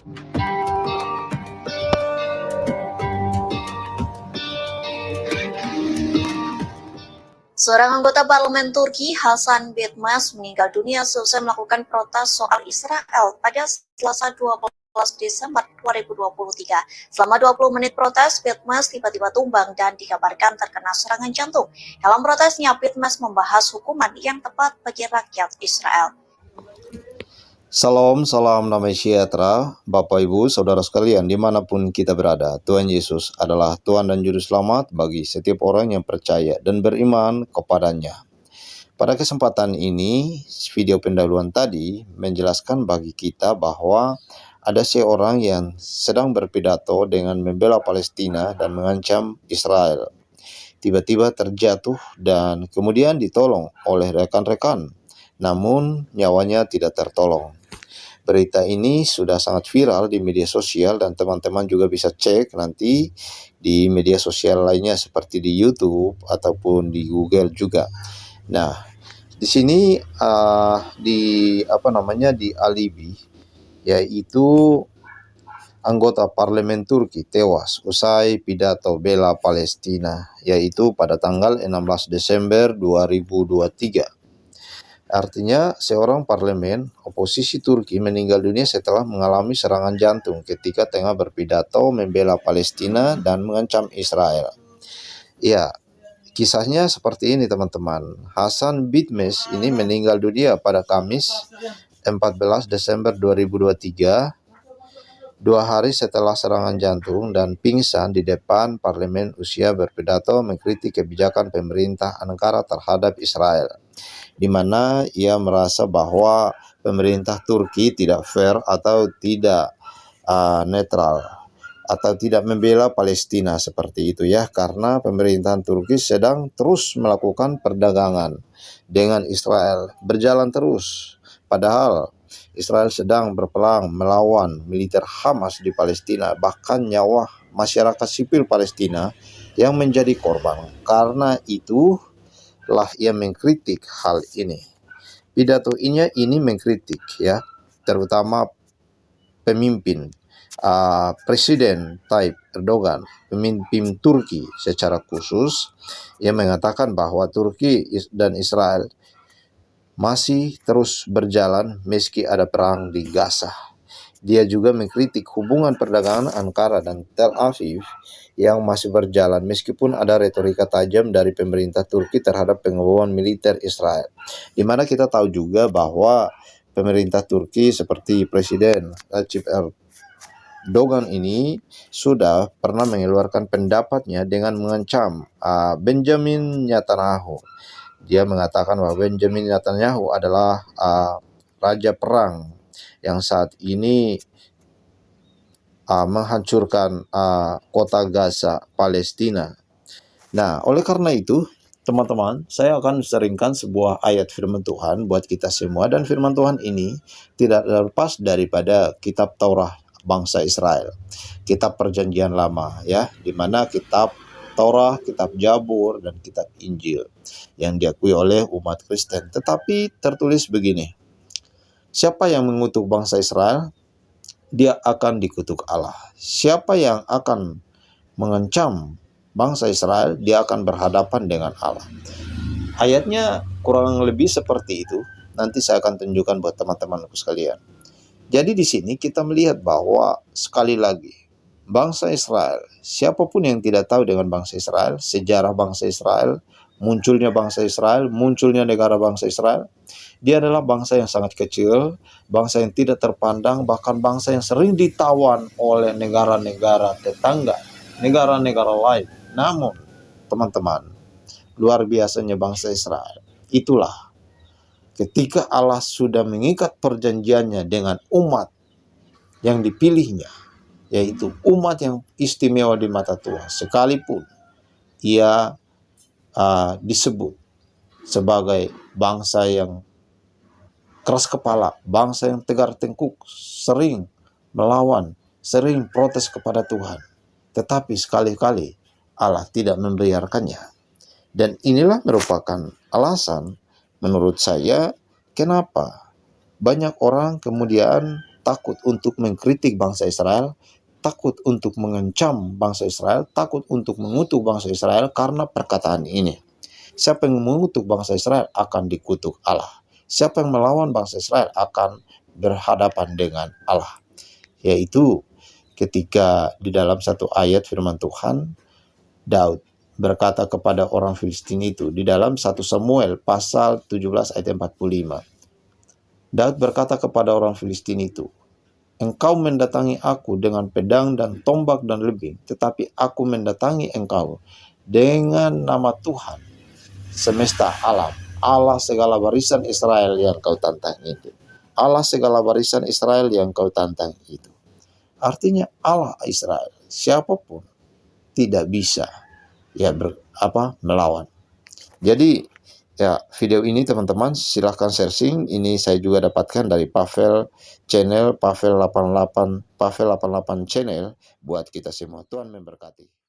Seorang anggota parlemen Turki, Hasan Bitmez, meninggal dunia selesai melakukan protes soal Israel pada Selasa 12 Desember 2023. Selama 20 menit protes, Bitmez tiba-tiba tumbang dan dikabarkan terkena serangan jantung. Dalam protesnya, Bitmez membahas hukuman yang tepat bagi rakyat Israel. Salam damai sejahtera, Bapak Ibu, Saudara sekalian, dimanapun kita berada. Tuhan Yesus adalah Tuhan dan Juru Selamat bagi setiap orang yang percaya dan beriman kepadanya. Pada kesempatan ini, video pendahuluan tadi menjelaskan bagi kita bahwa ada seorang yang sedang berpidato dengan membela Palestina dan mengancam Israel. Tiba-tiba terjatuh dan kemudian ditolong oleh rekan-rekan, namun nyawanya tidak tertolong. Berita ini sudah sangat viral di media sosial dan teman-teman juga bisa cek nanti di media sosial lainnya seperti di YouTube ataupun di Google juga. Nah, di sini di alibi, yaitu anggota parlemen Turki tewas usai pidato bela Palestina, yaitu pada tanggal 16 Desember 2023. Artinya, seorang parlemen oposisi Turki meninggal dunia setelah mengalami serangan jantung ketika tengah berpidato membela Palestina dan mengancam Israel. Ya, kisahnya seperti ini teman-teman. Hasan Bitmez ini meninggal dunia pada Kamis 14 Desember 2023, 2 hari setelah serangan jantung dan pingsan di depan parlemen usia berpidato mengkritik kebijakan pemerintah Ankara terhadap Israel, di mana ia merasa bahwa pemerintah Turki tidak fair atau tidak netral atau tidak membela Palestina seperti itu ya, karena pemerintahan Turki sedang terus melakukan perdagangan dengan Israel, berjalan terus, padahal Israel sedang berperang melawan militer Hamas di Palestina, bahkan nyawa masyarakat sipil Palestina yang menjadi korban. Karena itu lah ia mengkritik hal ini. Pidato ini mengkritik ya, terutama pemimpin Presiden Tayyip Erdogan, pemimpin Turki secara khusus. Ia mengatakan bahwa Turki dan Israel masih terus berjalan meski ada perang di Gaza. Dia juga mengkritik hubungan perdagangan Ankara dan Tel Aviv yang masih berjalan meskipun ada retorika tajam dari pemerintah Turki terhadap pengeboman militer Israel. Di mana kita tahu juga bahwa pemerintah Turki seperti Presiden Recep Erdogan ini sudah pernah mengeluarkan pendapatnya dengan mengancam Benjamin Netanyahu. Dia mengatakan bahwa Benjamin Netanyahu adalah raja perang yang saat ini menghancurkan kota Gaza, Palestina. Nah, oleh karena itu, teman-teman, saya akan seringkan sebuah ayat firman Tuhan buat kita semua, dan firman Tuhan ini tidak lepas daripada kitab Taurat bangsa Israel, kitab perjanjian lama ya, di mana kitab Taurat, kitab Jabur, dan kitab Injil yang diakui oleh umat Kristen. Tetapi tertulis begini, siapa yang mengutuk bangsa Israel, dia akan dikutuk Allah. Siapa yang akan mengancam bangsa Israel, dia akan berhadapan dengan Allah. Ayatnya kurang lebih seperti itu. Nanti saya akan tunjukkan buat teman-temanku sekalian. Jadi di sini kita melihat bahwa sekali lagi, bangsa Israel, siapapun yang tidak tahu dengan bangsa Israel, sejarah bangsa Israel, munculnya bangsa Israel, munculnya negara bangsa Israel, dia adalah bangsa yang sangat kecil, bangsa yang tidak terpandang, bahkan bangsa yang sering ditawan oleh negara-negara tetangga, negara-negara lain. Namun, teman-teman, luar biasanya bangsa Israel. Itulah ketika Allah sudah mengikat perjanjiannya dengan umat yang dipilihnya, yaitu umat yang istimewa di mata Tuhan, sekalipun ia disebut sebagai bangsa yang keras kepala, bangsa yang tegar tengkuk, sering melawan, sering protes kepada Tuhan. Tetapi sekali-kali Allah tidak membiarkannya. Dan inilah merupakan alasan menurut saya kenapa banyak orang kemudian takut untuk mengkritik bangsa Israel, takut untuk mengancam bangsa Israel, takut untuk mengutuk bangsa Israel karena perkataan ini. Siapa yang mengutuk bangsa Israel akan dikutuk Allah. Siapa yang melawan bangsa Israel akan berhadapan dengan Allah. Yaitu ketika di dalam satu ayat firman Tuhan, Daud berkata kepada orang Filistin itu di dalam 1 Samuel pasal 17 ayat 45. Daud berkata kepada orang Filistin itu, "Engkau mendatangi aku dengan pedang dan tombak dan lebih, tetapi aku mendatangi engkau dengan nama Tuhan semesta alam, Allah segala barisan Israel yang kau tantang itu." Allah segala barisan Israel yang kau tantang itu. Artinya Allah Israel, siapapun tidak bisa melawan. Jadi video ini teman-teman silahkan searching. Ini saya juga dapatkan dari Pavel channel, Pavel 88 channel buat kita semua. Tuhan memberkati.